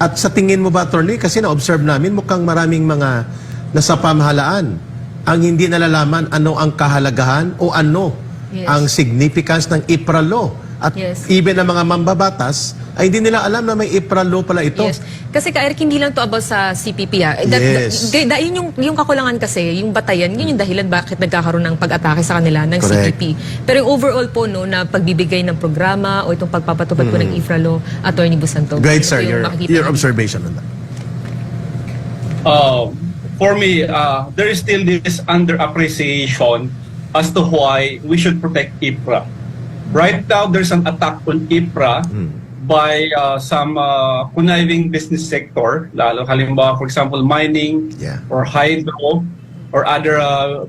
At sa tingin mo ba, attorney, kasi na-observe namin mukhang maraming mga nasa pamahalaan ang hindi nalalaman ano ang kahalagahan o ano ang significance ng IPRA law. At even ang mga mambabatas ay hindi nila alam na may IPRA law pala ito. Kasi ka-Eric, hindi lang to about sa CPP. Yung kakulangan kasi, yung batayan, yun yung dahilan bakit nagkakaroon ng pag-atake sa kanila ng CPP. Pero yung overall po, no, na pagbibigay ng programa o itong pagpapatupad po ng IPRA law, Atty. Bosantog. Great, sir. Your observation on that. For me, there is still this under-appreciation as to why we should protect IPRA. Right now, there's an attack on IPRA by some conniving business sector, lalo halimbawa, for example, mining or hydro or other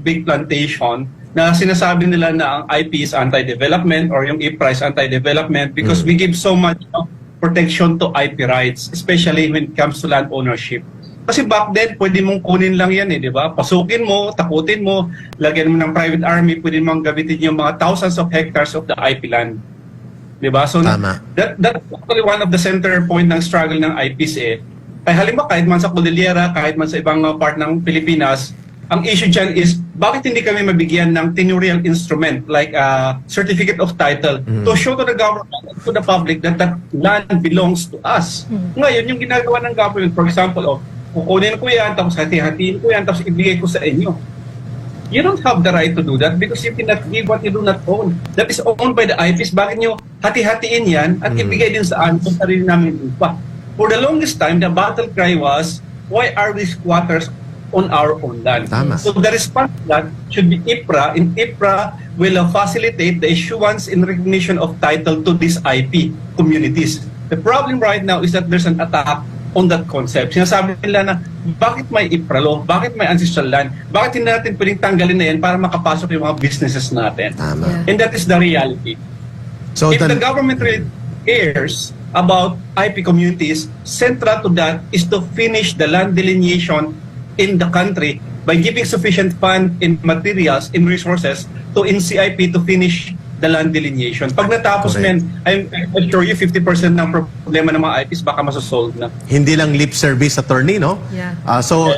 big plantation, na sinasabi nila na ang IP is anti-development or yung IPRA is anti-development because we give so much protection to IP rights, especially when it comes to land ownership. Kasi back then, pwede mong kunin lang yan di ba? Pasukin mo, takutin mo, lagyan mo ng private army, pwede mong gamitin yung mga thousands of hectares of the IP land. Di ba? So, that's actually one of the center point ng struggle ng IPs Kaya halimbawa, kahit man sa Cordillera, kahit man sa ibang part ng Pilipinas, ang issue dyan is, bakit hindi kami mabigyan ng tenurial instrument like a certificate of title to show to the government, to the public that that land belongs to us. Ngayon, yung ginagawa ng government, for example, kukunin ko yan, tapos hati-hatiin ko yan, tapos ibigay ko sa inyo. You don't have the right to do that because you cannot give what you do not own. That is owned by the IPs. Bakit nyo hati-hatiin yan at ibigay din sa amin kung sarili namin upa? For the longest time, the battle cry was, why are these squatters on our own land? So the response to that should be IPRA, and IPRA will facilitate the issuance and recognition of title to these IP communities. The problem right now is that there's an attack on that concept. Sinasabi nila na, bakit may IPRA law? Bakit may ancestral land? Bakit hindi natin pwedeng tanggalin na yan para makapasok yung mga businesses natin? And that is the reality. So if the government really cares about IP communities, central to that is to finish the land delineation in the country by giving sufficient fund in materials, in resources to NCIP to finish the land delineation. Pag natapos men, I'm sure you 50% ng problema ng mga IPs baka masosolve na. Hindi lang lip service, attorney, no? So,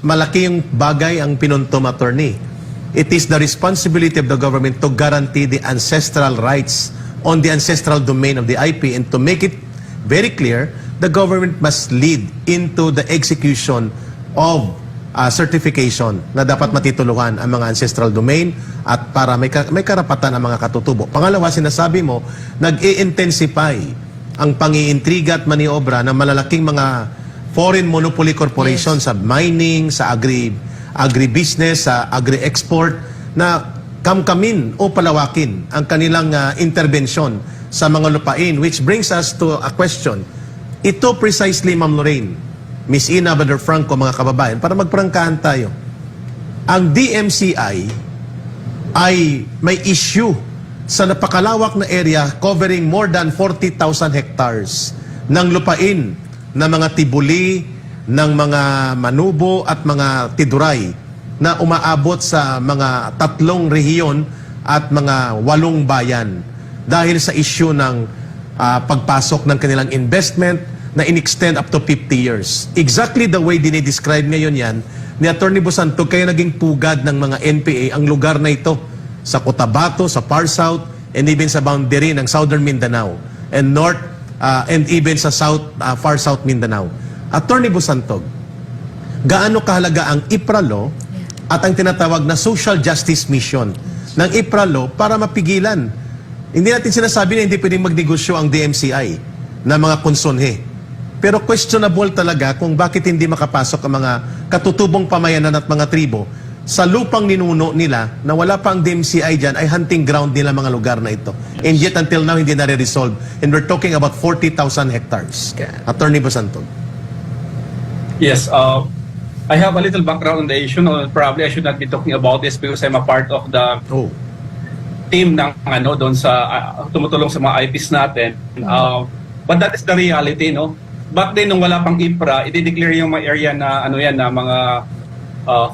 malaki yung bagay ang pinuntom, attorney. It is the responsibility of the government to guarantee the ancestral rights on the ancestral domain of the IP, and to make it very clear, the government must lead into the execution of certification na dapat matituluhan ang mga ancestral domain at para may karapatan ang mga katutubo. Pangalawa, sinasabi mo, nag-i-intensify ang pang-iintriga at maniobra ng malalaking mga foreign monopoly corporations sa mining, sa agribusiness, sa agri-export na kamkamin o palawakin ang kanilang intervention sa mga lupain, which brings us to a question. Ito precisely, Ma'am Lorraine, Miss Ina Bader Franco, mga kababayan, para magprangkahan tayo. Ang DMCI ay may issue sa napakalawak na area covering more than 40,000 hectares ng lupain na mga tibuli, ng mga manubo at mga tiduray na umaabot sa mga 3 rehiyon at mga 8 bayan dahil sa issue ng pagpasok ng kanilang investment na in-extend up to 50 years. Exactly the way dinidescribe ngayon yan ni Atty. Bosantog, kaya naging pugad ng mga NPA ang lugar na ito sa Cotabato, sa Far South, and even sa boundary ng Southern Mindanao and North, and even sa Far South Mindanao. Atty. Bosantog, gaano kahalaga ang IPRA law at ang tinatawag na social justice mission ng IPRA law para mapigilan? Hindi natin sinasabi na hindi pwedeng magnegosyo ang DMCI na mga konsonhe. Pero questionable talaga kung bakit hindi makapasok ang mga katutubong pamayanan at mga tribo sa lupang ninuno nila na wala pang DMCI dyan ay hunting ground nila mga lugar na ito. And yet until now hindi na-resolve. And we're talking about 40,000 hectares. Atty. Bosantog. Yes, I have a little background on the issue. No, probably I should not be talking about this because I'm a part of the team ng doon sa tumutulong sa mga IPs natin. But that is the reality, no? Back then, nung wala pang IPRA, i-declare yung mga area na na mga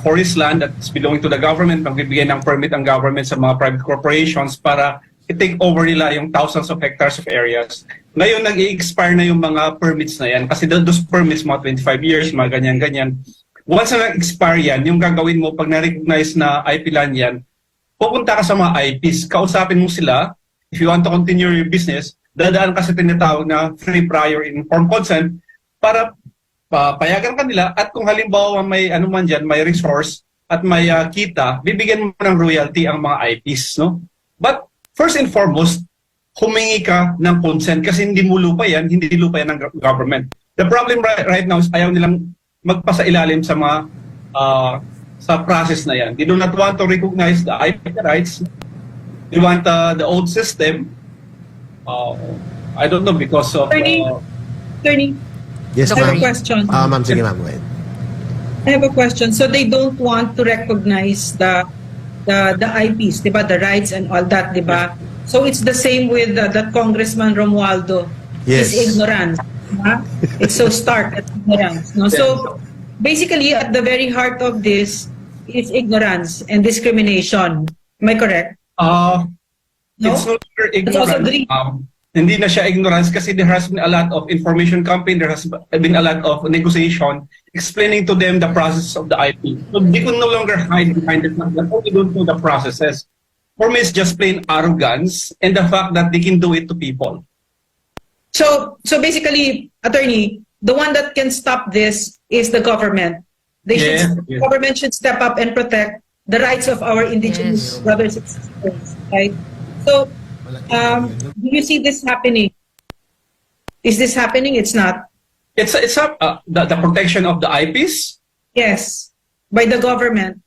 forest land that's belonging to the government, magbibigay ng permit ang government sa mga private corporations para i-take over nila yung thousands of hectares of areas. Ngayon, nag-i-expire na yung mga permits na yan. Kasi those permits, mga 25 years, mga ganyan-ganyan. Once na nag-expire yan, yung gagawin mo pag na-recognize na IP land yan, pupunta ka sa mga IPs, kausapin mo sila, if you want to continue your business, dadaan ka sa tinatawag na free prior informed consent para payagan ka nila at kung halimbawa may ano man dyan, may resource at may kita, bibigyan mo ng royalty ang mga IPs, no? But first and foremost, humingi ka ng consent kasi hindi mo lupa yan, hindi lupa yan ng government. The problem right now is ayaw nilang magpasailalim sa mga sa process na yan. They do not want to recognize the IP rights. They want the old system. I don't know because of... Attorney, Yes, I have a ma'am. question. Ma'am, sige ma'am. Go ahead. I have a question. So they don't want to recognize the IPs, diba? The rights and all that, diba? So it's the same with that Congressman Romualdo. Yes. His ignorance. Diba? It's so stark, that ignorance. No? So basically, at the very heart of this is ignorance and discrimination. Am I correct? No? It's no longer It's also ignorance. greed. Hindi na siya ignorance kasi there has been a lot of information campaign, there has been a lot of negotiation explaining to them the process of the IP. So they could no longer hide behind the fact that, oh, we don't know the processes. For me, it's just plain arrogance and the fact that they can do it to people. So basically, attorney, the one that can stop this is the government. The government should step up and protect the rights of our indigenous brothers and sisters, right? So, do you see this happening? Is this happening? It's not. It's the protection of the IPs. Yes, by the government.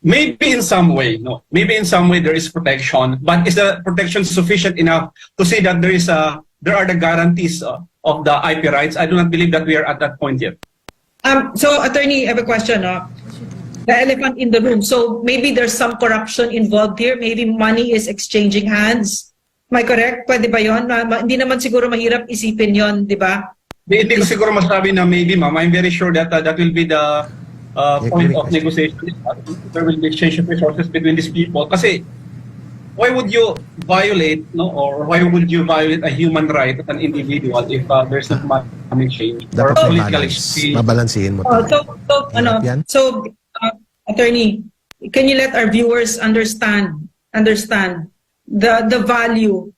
Maybe in some way, no. Maybe in some way there is protection, but is the protection sufficient enough to say that there are the guarantees of the IP rights? I do not believe that we are at that point yet. So, attorney, I have a question. The elephant in the room. So maybe there's some corruption involved here. Maybe money is exchanging hands. Am I correct? Pwede ba yun? Hindi naman siguro mahirap isipin yon, di ba? Hindi ko siguro masabi na maybe, ma'am. I'm very sure that that will be the point of negotiation. There will be exchange of resources between these people. Kasi, why would you violate, no, or why would you violate a human right of an individual if there's not money exchange or Dapat political balance. exchange? Babalansihin mo. Attorney, can you let our viewers understand the value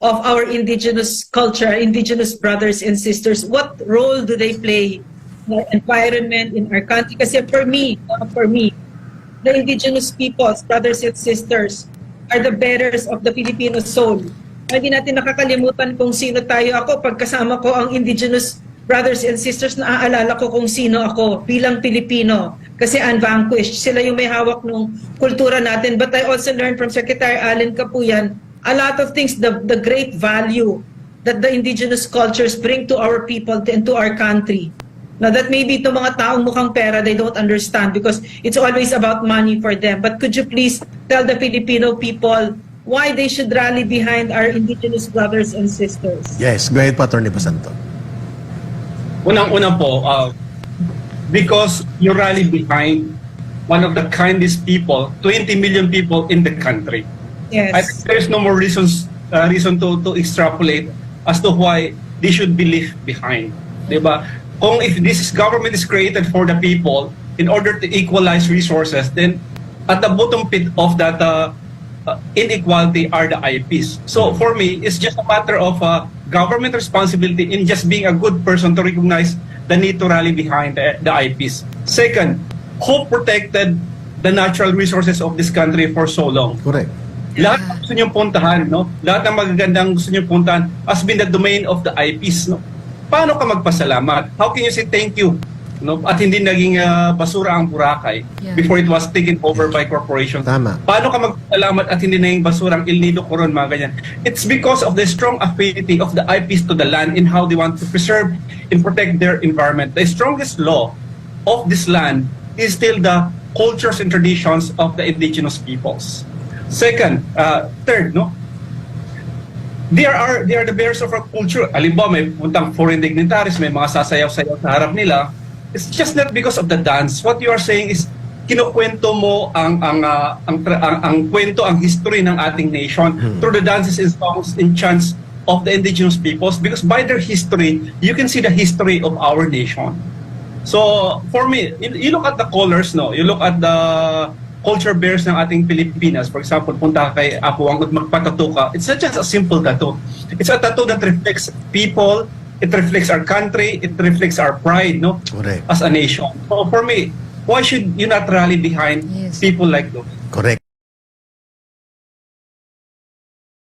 of our indigenous culture, indigenous brothers and sisters? What role do they play in the environment in our country? Kasi for me, the indigenous peoples, brothers and sisters, are the bearers of the Filipino soul. Hindi natin nakakalimutan kung sino tayo. Ako, pagkasama ko ang indigenous brothers and sisters, naaalala ko kung sino ako bilang Pilipino. Kasi unvanquished. Sila yung may hawak ng kultura natin. But I also learned from Secretary Allen Capuyan a lot of things, the great value that the indigenous cultures bring to our people and to our country. Now that maybe itong mga taong mukhang pera, they don't understand because it's always about money for them. But could you please tell the Filipino people why they should rally behind our indigenous brothers and sisters? Yes, go ahead po, Atty. Bosantog. Unang-una po, because you rally behind one of the kindest people, 20 million people in the country. Yes. I think there's no more reason to extrapolate as to why they should be left behind. Diba? Kung if this government is created for the people in order to equalize resources, then at the bottom pit of that inequality are the IPs. So for me, it's just a matter of government responsibility in just being a good person to recognize the need to rally behind the IPs. Second, who protected the natural resources of this country for so long? Correct. Lahat ng gusto niyong puntahan, no? Lahat ng magagandang gusto niyong puntahan has been the domain of the IPs, no? Paano ka magpasalamat? How can you say thank you? No? At hindi naging basura ang Boracay before it was taken over by corporations. Tama. Paano ka magpasalamat at hindi naging basura ang El Nido Coron, mga ganyan? It's because of the strong affinity of the IPs to the land and how they want to preserve and protect their environment. The strongest law of this land is still the cultures and traditions of the indigenous peoples. Second, third, no? They are the bearers of our culture. Halimbawa, may puntang foreign dignitaries, may mga sasayaw-sayaw sa harap nila. It's just not because of the dance. What you are saying is kinukwento mo ang kwento, ang history ng ating nation through the dances and songs and chants of the indigenous peoples, because by their history you can see the history of our nation. So for me, you look at the colors, no, you look at the culture bears ng ating Pilipinas. For example, punta ka kay Apuang at magpatato ka, it's not just a simple tattoo, it's a tattoo that reflects people, it reflects our country, it reflects our pride, no, Correct. as a nation. So for me, why should you not rally behind people like those? Correct.